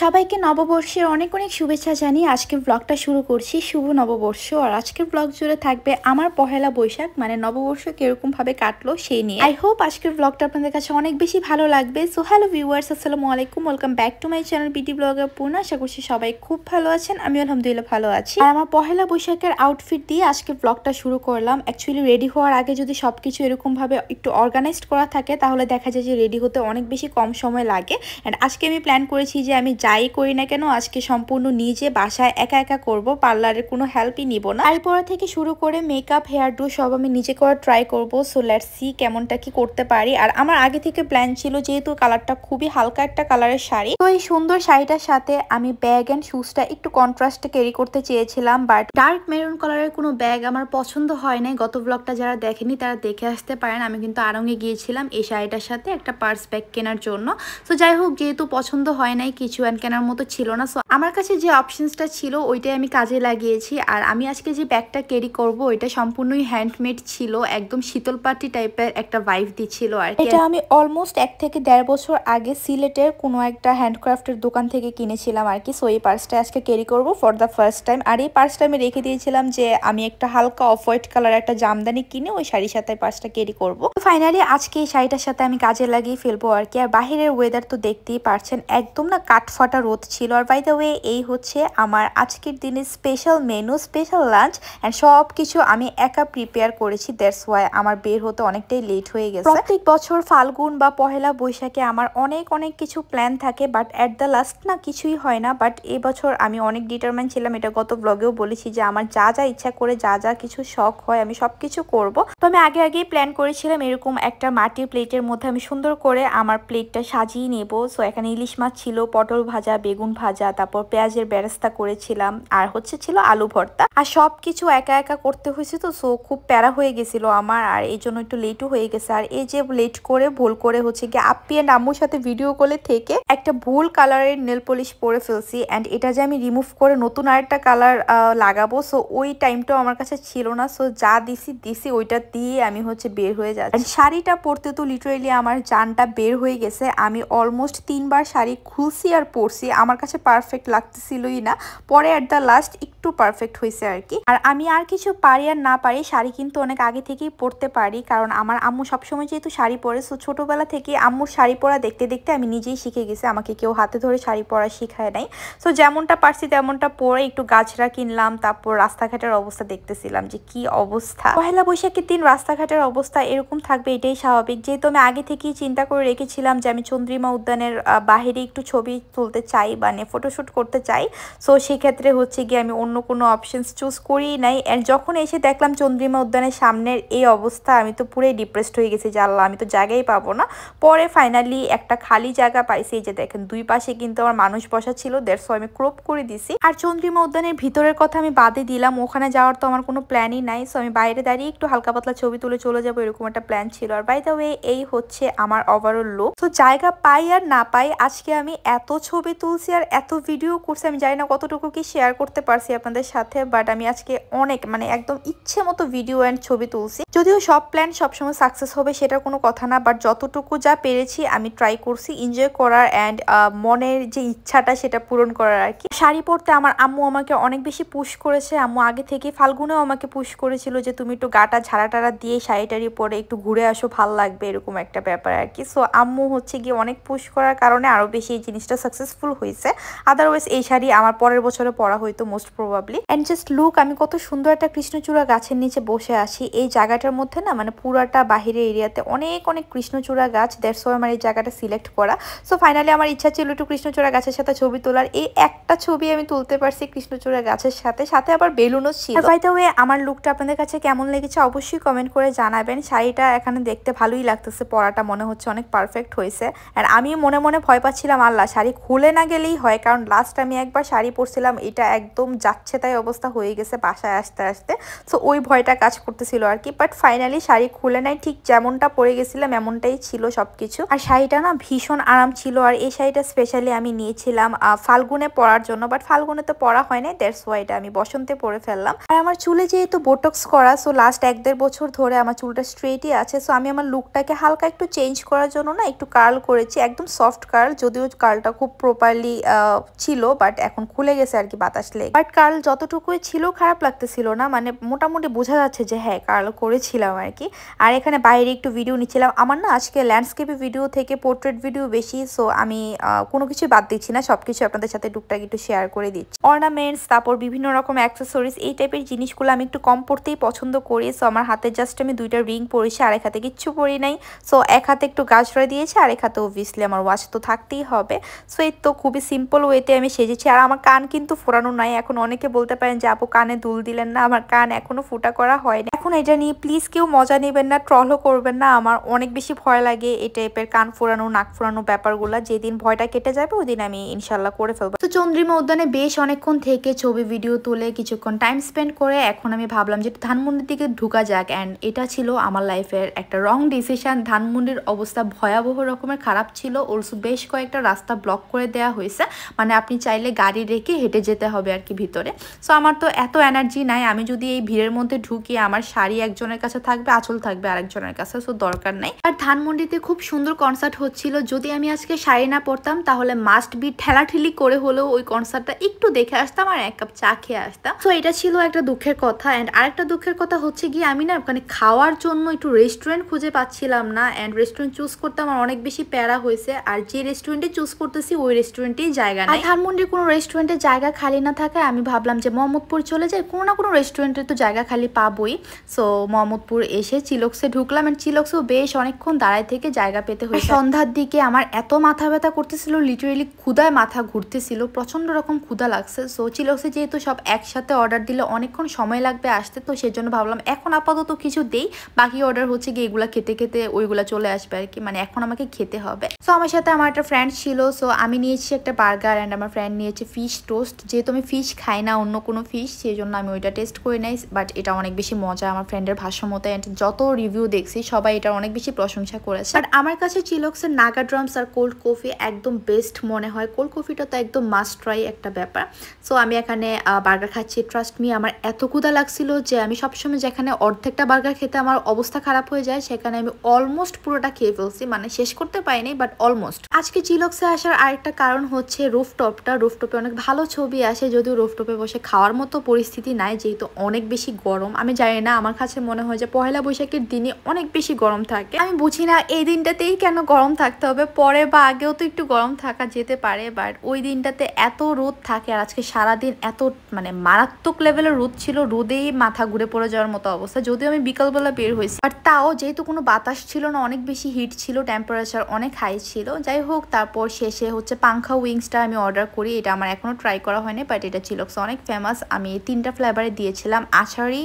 সবাইকে নববর্ষের অনেক অনেক শুভেচ্ছা জানিয়ে আজকের ব্লগটা শুরু করছি। শুভ নববর্ষ। আর আজকের ব্লগ জুড়ে থাকবে আমার পহেলা বৈশাখ মানে নববর্ষ কিরকম ভাবে কাটলো সেই নিয়ে। আই হোপ আজকের ব্লগটা আপনাদের কাছে অনেক বেশি ভালো লাগবে। সো হ্যালো ভিউয়ার্স, আসসালামু আলাইকুম, welcome back to my channel বিটি ব্লগার পূর্ণা। আশা করছি সবাই খুব ভালো আছেন, আমি আলহামদুলিল্লাহ ভালো আছি। আর আমার পহেলা বৈশাখের আউটফিট দিয়ে আজকে ব্লগটা শুরু করলাম। অ্যাকচুয়ালি রেডি হওয়ার আগে যদি সবকিছু এরকম ভাবে একটু অর্গানাইজড করা থাকে তাহলে দেখা যায় যে রেডি হতে অনেক বেশি কম সময় লাগে। এন্ড আজকে আমি প্ল্যান করেছি যে আমি যাই করি না কেন আজকে সম্পূর্ণ নিজে বাসায় একা একা করব, পার্লারের কোনো হেল্পই নিব না। এরপর থেকে শুরু করে মেকআপ, হেয়ার ডু সব আমি নিজে করার ট্রাই করব। সো লেটস সি কেমনটা কি করতে পারি। আর আমার আগে থেকে প্ল্যান ছিল, যেহেতু কালারটা খুবই হালকা একটা কালারের শাড়ি, তো এই সুন্দর শাড়িটার সাথে আমি ব্যাগ এন্ড শুজটা একটু কন্ট্রাস্টে ক্যারি করতে চেয়েছিলাম, বাট ডার্ক মেরুন কালারের কোনো ব্যাগ আমার পছন্দ হয় নাই। গত ব্লগটা যারা দেখেনি তারা দেখে আসতে পারেন। আমি কিন্তু আড়ঙে গিয়েছিলাম এই শাড়িটার সাথে একটা পার্স ব্যাগ কেনার জন্য। সো যাই হোক, যেহেতু পছন্দ হয় নাই, কিছু কেনার মতো ছিল না, সো আমার কাছে যে অপশনসটা ছিল ওইটাই আমি কাজে লাগিয়েছি। আর আমি আজকে যে ব্যাগটা ক্যারি করব ওইটা সম্পূর্ণই হ্যান্ডমেড ছিল, একদম শীতল পাটি টাইপের একটা ভাইব দিচ্ছিল। আর এটা আমি অলমোস্ট 1 থেকে 1.5 বছর আগে সিলেটের কোনো একটা হ্যান্ডক্রাফটের দোকান থেকে কিনেছিলাম আর কি। সো এই পার্সটা আজকে ক্যারি করব ফর দ্য ফার্স্ট টাইম। আর এই পার্সটা আমি রেখে দিয়েছিলাম যে আমি একটা হালকা অফ হোয়াইট কালার একটা জামদানি কিনে ওই শাড়ির সাথে পার্সটা ক্যারি করব। ফাইনালি আজকে এই শাড়িটার সাথে আমি কাজে লাগিয়ে ফেলবো আর কি। আর বাহিরের ওয়েদার তো দেখতেই পারছেন, একদম না কাঠফাটা রোদ ছিল। আর বাই দ্য ওয়ে, এই হচ্ছে আমার আজকের দিনের special menu, special lunch, and সব কিছু আমি একা প্রিপেয়ার করেছি। দ্যাটস ওয়াই আমার বের হতে অনেকটাই লেট হয়ে গেছে। প্রত্যেক বছর ফাল্গুন বা পহেলা বৈশাখে আমার অনেক অনেক কিছু প্ল্যান থাকে, বাট এট দ্য লাস্ট না কিছুই হয় না। বাট এবছর আমি অনেক ডিটারমাইন ছিলাম, এটা গত ব্লগেও বলেছি যে আমার যা যা ইচ্ছা করে, যা যা কিছু শখ হয় আমি সবকিছু করব। তো আমি আগেই প্ল্যান করেছিলাম এরকম একটা মাটির প্লেটের মধ্যে আমি সুন্দর করে আমার প্লেটটা সাজিয়ে নেব। সো এখানে ইলিশ মাছ ছিল, পটল ভাজা, বেগুন ভাজা, তারপর পেঁয়াজের বেরেস্তা করেছিলাম, আর ছিল আলু ভর্তা। আর সবকিছু একা একা করতে হয়েছে, তো সো খুব প্যারা হয়ে গেছিল আমার, আর এই জন্য একটু লেটও হয়ে গেছে। আর এই যে লেট করে ভুল করে গিয়ে আপ্পি এন্ড আম্মুর সাথে ভিডিও কলে থেকে একটা ভুল কালারের নেল পলিশ পরে ফেলছি। এন্ড এটা যে আমি রিমুভ করে নতুন আরেকটা কালার লাগাবো, সো ওই টাইমটাও আমার কাছে ছিল না। সো যা দিছি ওইটা দিয়ে আমি বের হয়ে যাচ্ছি। শাড়িটা পরতে তো লিটারেলি আমার জানটা বের হয়ে গেছে। আমি অলমোস্ট 3বার শাড়ি খুলছি আর পরছি, আমার কাছে পারফেক্ট লাগতেছিলই না। পরে এট দ্য লাস্ট একটু পারফেক্ট হয়েছে আর কি। আর আমি আর কিছু পারি আর না পারি, শাড়ি কিন্তু অনেক আগে থেকেই পরতে পারি, কারণ আমার আম্মু সবসময় যেহেতু শাড়ি পরে, সো ছোটবেলা থেকে আম্মুর শাড়ি পরা দেখতে দেখতে আমি নিজেই শিখে গেছি। আমাকে কেউ হাতে ধরে শাড়ি পরা শিখায় নাই। সো যেমনটা পারছি তেমনটা পরে একটু গাছরা কিনলাম, তারপর রাস্তাঘাটের অবস্থা দেখতেছিলাম যে কি অবস্থা। পহেলা বৈশাখের দিন রাস্তাঘাটের অবস্থা এরকম থাকবে, এটাই স্বাভাবিক। যেহেতু আমি আগে থেকেই চিন্তা করে রেখেছিলাম যে আমি চন্দ্রিমা উদ্যানের বাহিরে একটু ছবি তুলতে চাই, মানে ফটোশুট করতে চাই। সো সেক্ষেত্রে গিয়ে আমি অন্য কোনো অপশনস চুজ করিই নাই। এন্ড যখন এসে দেখলাম চন্দ্রিমা উদ্যানের সামনের এই অবস্থা, আমি তো পুরোই ডিপ্রেসড হয়ে গেছি যে আল্লাহ, আমি তো জায়গাই পাবো না। পরে ফাইনালি একটা খালি জায়গা পাইছি। এই যে দেখেন, দুই পাশে কিন্তু আমার মানুষ বসা ছিল, দ্যাটস ওয়াই আমি ক্রপ করে দিছি। আর চন্দ্রিমা উদ্যানের ভিতরের কথা আমি বাদে দিলাম, ওখানে যাওয়ার তো আমার কোনো প্ল্যানই নাই। সো আমি বাইরে দাঁড়িয়ে একটু হালকা পাতলা ছবি তুলে চলে যাবো, এরকম একটা প্ল্যান ছিল। আর বাই দ্য ওয়ে, এই হচ্ছে আমার ওভারঅল লুক। তো জায়গা পাই আর না পাই, আজকে আমি এত ছবি তুলছি আর এত ভিডিও করছি, আমি জানি না কতটুকু কি শেয়ার করতে পারছি আপনাদের সাথে, বাট আমি আজকে অনেক একদম ইচ্ছে মতো ভিডিও এন্ড ছবি তুলছি। যদিও সব প্ল্যান সবসময় সাকসেস হবে সেটা কোনো কথা না, বাট যতটুকু যা পেরেছি আমি ট্রাই করছি এনজয় করার এন্ড মনের যে ইচ্ছাটা সেটা পূরণ করার আর কি। শাড়ি পরতে আমার আম্মু আমাকে অনেক বেশি পুশ করেছে। আম্মু আগে থেকে ফাল্গুনেও আমাকে পুশ করেছিল যে তুমি একটু গাটা ঝাড়া দিয়ে শাড়িটারি পরে একটু ঘুরে আসো, ভাল লাগবে, এরকম একটা ব্যাপার আর কি। সো আম্মু গিয়ে অনেক পুশ করার কারণে আরো বেশি এই জিনিসটা সাকসেসফুল হয়েছে। আদারওয়াইজ এই শাড়ি আমার পরের বছরে পরা হইতো most probably. And just look, আমি কত সুন্দর একটা কৃষ্ণচূড়া গাছের নিচে বসে আছি। এই জায়গাটার মধ্যে না পুরাটা বাহিরের এরিয়াতে অনেক অনেক কৃষ্ণচূড়া গাছ, দ্যাটস ওয়াই আমার এই জায়গাটা সিলেক্ট করা। সো ফাইনালি আমার ইচ্ছা ছিল একটু কৃষ্ণচূড়া গাছের সাথে ছবি তোলার। এই একটা ছবি আমি তুলতে পারছি কৃষ্ণচূড়া গাছের সাথে আবার বেলুনও ছিল। বাই দ্য ওয়ে, আমার লুকটা আপনাদের কাছে কেমন লেগেছে অবশ্যই কমেন্ট করে জানাবেন। শাড়িটা এখানে দেখতে ভালোই লাগতেছে, পরাটা মনে হচ্ছে অনেক পারফেক্ট হয়েছে। আর আমি মনে মনে ভয় পাচ্ছিলাম আল্লাহ শাড়ি খুলে না গেলেই হয়, কারণ লাস্ট আমি একবার শাড়ি পরছিলাম, এটা একদম যাচ্ছে তাই অবস্থা হয়ে গেছে বাসায় আসতে আসতে। সো ওই ভয়টা কাজ করতেছিল আর কি। বাট ফাইনালি শাড়ি খুলে নাই, ঠিক যেমনটা পরে গেছিলাম এমনটাই ছিল সবকিছু। আর শাড়িটা না ভীষণ আরাম ছিল। আর এই শাড়িটা স্পেশালি আমি নিয়েছিলাম ফাল্গুনে পরার জন্য, বাট ফাল্গুনে তো পরা হয় নাই, দ্যাটস ওয়াই এটা আমি বসন্তে পরে ফেললাম। আর আমার চুলে যেহেতু বোটক্স করা, সো লাস্ট 1-1.5 বছর ধরে আমার চুলটা স্ট্রেটই আছে। সো আমি আমার লুকটাকে হালকা একটু চেঞ্জ করার জন্য না একটু কার্ল করেছি, একদম সফট কার্ল, যদিও কার্লটা খুব প্রপারলি ছিল, বাট এখন খুলে গেছে আর কি বাতাস লেগে। বাট কার্ল যতটুকুই ছিল খারাপ লাগতেছিল না, মানে মোটামুটি বোঝা যাচ্ছে যে হ্যাঁ কার্ল করেছিলাম আর কি। আর এখানে বাইরে একটু ভিডিও নিচ্ছিলাম। আমার না আজকে ল্যান্ডস্কেপে ভিডিও থেকে পোর্ট্রেট ভিডিও বেশি, সো আমি কোনো কিছু বাদ দিচ্ছি না, সবকিছু আপনাদের সাথে টুকটাক একটু শেয়ার করে দিচ্ছি। অর্নামেন্টস, তারপর বিভিন্ন রকম অ্যাক্সেসরিজ, এই টাইপের জিনিসগুলো আমি একটু কম পড়তেই পছন্দ করি। সো আমার হাতে জাস্ট আমি 2টা রিং পরেছি, আর এক হাতে কিচ্ছু পরি নাই। সো এক হাতে একটু গাজরা দিয়েছি, আর এক হাতে অবভিয়াসলি আমার ওয়াচ তো থাকতেই হবে। সো এই তো খুবই সিম্পল ওয়েতে আমি সেজেছি। আর আমার কান কিন্তু ফোরানো নাই। এখন অনেকে বলতে পারেন যে আপু কানে দুল দিলেন না, আমার কান এখনো ফুটা করা হয়নি। এখন এটা নিয়ে প্লিজ কেউ মজা নেবেন না, ট্রলও করবেন না। আমার অনেক বেশি ভয় লাগে এই টাইপের কান ফোরানো নাক ফোরানো ব্যাপারগুলো। যেদিন ভয়টা কেটে যাবে ওই দিন আমি ইনশাল্লাহ করে ফেলবো। তো চন্দ্রিমা উদ্যানে বেশ অনেকক্ষণ থেকে ছবি ভিডিও তুলে কিছুক্ষণ টাইম স্পেন্ড করে এখন আমি ভাবলাম যে ধানমন্ডির দিকে ঢুকা যাক। অ্যান্ড এটা ছিল আমার লাইফের একটা রং ডিসিশন। ধানমন্ডির অবস্থা ভয়াবহ রকমের খারাপ ছিল। অলসো বেশ কয়েকটা রাস্তা ব্লক করে দেওয়া হয়েছে, মানে আপনি চাইলে গাড়ি রেখে হেঁটে যেতে হবে আর কি ভিতরে। সো আমার তো এত এনার্জি নাই, আমি যদি এই ভিড়ের মধ্যে ঢুকি আমার শাড়ি একজনের কাছে থাকবে, আঁচল থাকবে আরেকজনের কাছে, সো দরকার নাই। আর ধানমন্ডিতে খুব সুন্দর কনসার্ট হচ্ছিল। যদি আমি আজকে শাড়ি না পরতাম তাহলে মাস্ট বি ঠেলাঠেলি করে হলেও ওই কনসার্টটা একটু দেখে আসতাম আর 1 কাপ চা খেয়ে আসতাম। সো এটা ছিল একটা দুঃখের কথা। অ্যান্ড আরেকটা দুঃখের কথা হচ্ছে গিয়ে আমি না ওখানে খাওয়ার জন্য একটু রেস্টুরেন্ট খুঁজে পাচ্ছিলাম না। অ্যান্ড রেস্টুরেন্ট চুজ করতে আমার অনেক বেশি প্যারা হয়েছে। আর যে রেস্টুরেন্টে চুজ করতেছি ওই রেস্টুরেন্টেই জায়গা নেই। ধানমন্ডির কোনো রেস্টুরেন্টের জায়গা খালি না থাকায় আমি ভাবলাম যে মোহাম্মদপুর চলে যাই, কোনো না কোনো রেস্টুরেন্টে তো জায়গা খালি পাবোই। সো মোহাম্মদপুর এসে চিলক্সে ঢুকলাম। অ্যান্ড চিলক্সেও বেশ অনেকক্ষণ দাঁড়ায় থেকে জায়গা পেতে হয়েছে। সন্ধ্যার দিকে আমার এত মাথা ব্যথা করতেছিল, লিটারেলি ক্ষুধায় মাথা ঘুরতেছিল, প্রচন্ড রকম ক্ষুধা লাগছে। সো চিলক্সে যেহেতু সব একসাথে অর্ডার দিলে অনেকক্ষণ সময় লাগবে আসতে, তো সেজন্য ভাবলাম এখন আপাতত কিছু দেই, বাকি অর্ডার হচ্ছে গিয়ে এগুলা খেতে খেতে ওইগুলা চলে আসবে আর কি, মানে এখন আমাকে খেতে হবে। সো আমার সাথে আমার একটা ফ্রেন্ড ছিল, সো আমি নিয়েছি একটা বার্গার অ্যান্ড আমার ফ্রেন্ড নিয়েছে ফিশ টোস্ট। যেহেতু আমি ফিশ খাই না অন্য কোনো ফিশ, সেই জন্য আমি ওইটা টেস্ট করে নাই। বাট এটা অনেক বেশি মজা আমার ফ্রেন্ডের ভাষ্য মতো। অ্যান্ড যত রিভিউ দেখছি সবাই এটা অনেক বেশি প্রশংসা করেছে। বাট আমার কাছে চিলক্সের নাগা ড্রামস আর কোল্ড কফি একদম বেস্ট মনে হয়। কোল্ড কফিটা তো একদম মাস্ট ট্রাই একটা ব্যাপার। সো আমি এখানে বার্গার খাচ্ছি। ট্রাস্ট মি আমার এত ক্ষুধা লাগছিল যে আমি সবসময় যেখানে অর্ধেকটা বার্গার খেতে আমার অবস্থা খারাপ হয়ে যায়, সেখানে আমি অলমোস্ট পুরোটা খেয়ে ফেলছি, মানে শেষ করতে পারিনি বাট অলমোস্ট। আজকে চিলক্সে আসার আরেকটা কারণ হচ্ছে রুফটপটা। রুফটপে অনেক ভালো ছবি আসে, যদিও রুফটপে বসে খাওয়ার মতো পরিস্থিতি নাই যেহেতু অনেক বেশি গরম। আমি জানি না, আমার কাছে মনে হয় যে পহেলা বৈশাখের দিনে অনেক বেশি গরম থাকে। আমি বুঝি না এই দিনটাতেই কেন গরম থাকতে হবে, পরে বা আগেও তো একটু গরম থাকা যেতে পারে, বাট ওই দিনটাতে এত রোদ থাকে। আর আজকে সারাদিন এত মানে মারাত্মক লেভেলের রোদ ছিল, রোদেই মাথা ঘুরে পড়ে যাওয়ার মতো অবস্থা। যদিও আমি বিকালবেলা বের হয়েছি, বাট তাও যেহেতু কোনো বাতাস ছিল না, অনেক বেশি হিট ছিল, টেম্পারেচার অনেক হাই ছিল। যাই হোক, তারপর শেষে হচ্ছে পাংখা উইংসটা আমি অর্ডার করি। এটা আমার এখনো ট্রাই করা হয়নি, বাট এটা চিলক্স অনেক ফেমাস। আমি 3টা ফ্লেভারে দিয়েছিলাম, আচারি,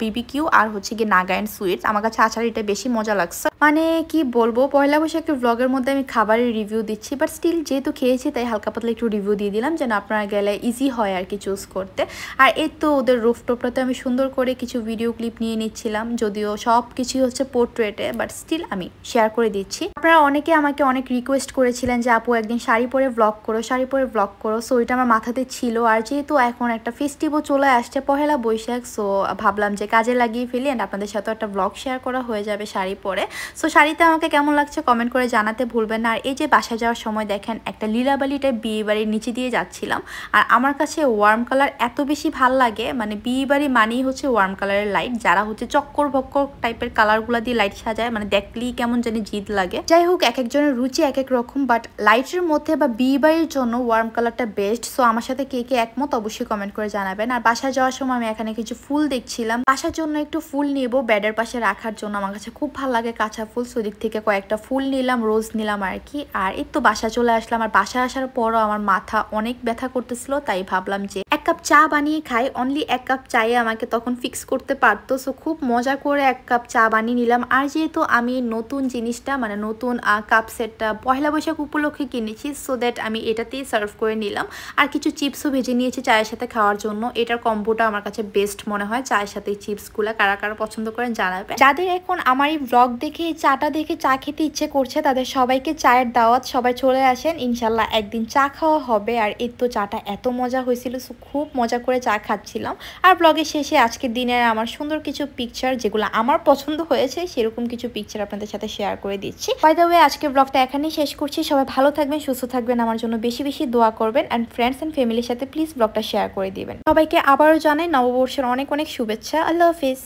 বিবিকিউ আর হচ্ছে গিয়ে নাগা অ্যান্ড সুইটস। আমার কাছে আচারিটা বেশি মজা লাগছে। মানে কি বলবো, পয়লা বৈশাখের ব্লগের মধ্যে আমি খাবারের রিভিউ দিচ্ছি, বাট স্টিল যেহেতু খেয়েছি তাই হালকা পাতলা একটু রিভিউ দিয়ে দিলাম যেন আপনারা গেলে ইজি হয় আর কি চুজ করতে। আর এই তো ওদের রুফটপটাতে আমি সুন্দর করে কিছু ভিডিও ক্লিপ নিয়ে নিচ্ছিলাম, যদিও সব কিছুই হচ্ছে পোর্ট্রেটে, বাট স্টিল আমি শেয়ার করে দিচ্ছি। আপনারা অনেকে আমাকে অনেক রিকোয়েস্ট করেছিলেন যে আপু একদিন শাড়ি পরে ব্লগ করো, শাড়ি পরে ব্লগ করো। সো ওইটা আমার মাথাতে ছিল। আর যেহেতু এখন একটা ফেস্টিভও চলে আসছে পহেলা বৈশাখ, সো ভাবলাম যে কাজে লাগিয়ে ফেলি অ্যান্ড আপনাদের সাথে একটা ব্লগ শেয়ার করা হয়ে যাবে শাড়ি পরে। সো শাড়িতে আমাকে কেমন লাগছে কমেন্ট করে জানাতে ভুলবেন না। আর এই যে বাসা যাওয়ার সময় দেখেন একটা লীলাবালিটা বিয়ে বাড়ির নিচে দিয়ে যাচ্ছিলাম, আর আমার কাছে ওয়ার্ম কালার এত বেশি ভাল লাগে, মানে বিয়ে বাড়ি মানেই হচ্ছে ওয়ার্ম কালারের লাইট, যারা হচ্ছে চক্কর ভক্কর টাইপের কালারগুলো দিয়ে লাইট সাজায়, মানে দেখলেই কেমন জানি জিদ লাগে। যাই হোক, এক একজনের রুচি এক এক রকম, বাট লাইটের মধ্যে বা বিয়ে বাড়ির জন্য ওয়ার্ম কালারটা বেস্ট। সো আমার সাথে কে কে একমত অবশ্যই কমেন্ট করে জানাবেন। আর বাসায় যাওয়ার সময় আমি এখানে কিছু ফুল দেখছিলাম, বাসার জন্য একটু ফুল নেবো বেডের পাশে রাখার জন্য, আমার কাছে খুব ভালো লাগে কাঁচা ফুল। সো দিক থেকে কয়েকটা ফুল নিলাম, রোজ নিলাম আর কি। আর এই তো বাসা চলে আসলাম। আর বাসায় আসার পরও আমার মাথা অনেক ব্যথা করতেছিল, তাই ভাবলাম যে 1 কাপ কাপ চা বানিয়ে খাই, অনলি 1 কাপ চায়ে আমাকে তখন ফিক্স করতে পারতো। সো খুব মজা করে 1 কাপ চা বানিয়ে নিলাম। আর যেহেতু আমি নতুন জিনিসটা মানে নতুন কাপ সেটটা পহেলা বৈশাখ উপলক্ষে কিনেছি, সো দ্যাট আমি এটাতেই সার্ভ করে নিলাম। আর কিছু চিপসও ভেজে নিয়েছি চায়ের সাথে খাওয়ার জন্য। এটার কম্বোটা আমার কাছে বেস্ট মনে হয়, চায়ের সাথে চিপসগুলো। কারা কারা পছন্দ করেন জানাবে। যাদের এখন আমার এই ব্লগ দেখে চাটা দেখে চা খেতে ইচ্ছে করছে তাদের সবাইকে চায়ের দাওয়াত, সবাই চলে আসেন, ইনশাল্লাহ একদিন চা খাওয়া হবে। আর এই তো চাটা এত মজা হয়েছিল, সো খুব মজা করে চা খাচ্ছিলাম। আর ব্লগের শেষে আজকের দিনের আমার সুন্দর কিছু পিকচার যেগুলো আমার পছন্দ হয়েছে সেরকম কিছু পিকচার আপনাদের সাথে শেয়ার করে দিচ্ছি। বাই দ্য ওয়ে আজকের ব্লগটা এখানেই শেষ করছি। সবাই ভালো থাকবেন, সুস্থ থাকবেন, আমার জন্য বেশি বেশি দোয়া করবেন, অ্যান্ড ফ্রেন্ডস অ্যান্ড ফ্যামিলির সাথে প্লিজ ব্লগটা শেয়ার করে দিবেন। সবাইকে আবারও জানাই নববর্ষের অনেক অনেক শুভেচ্ছা। আল্লাহ হাফিজ।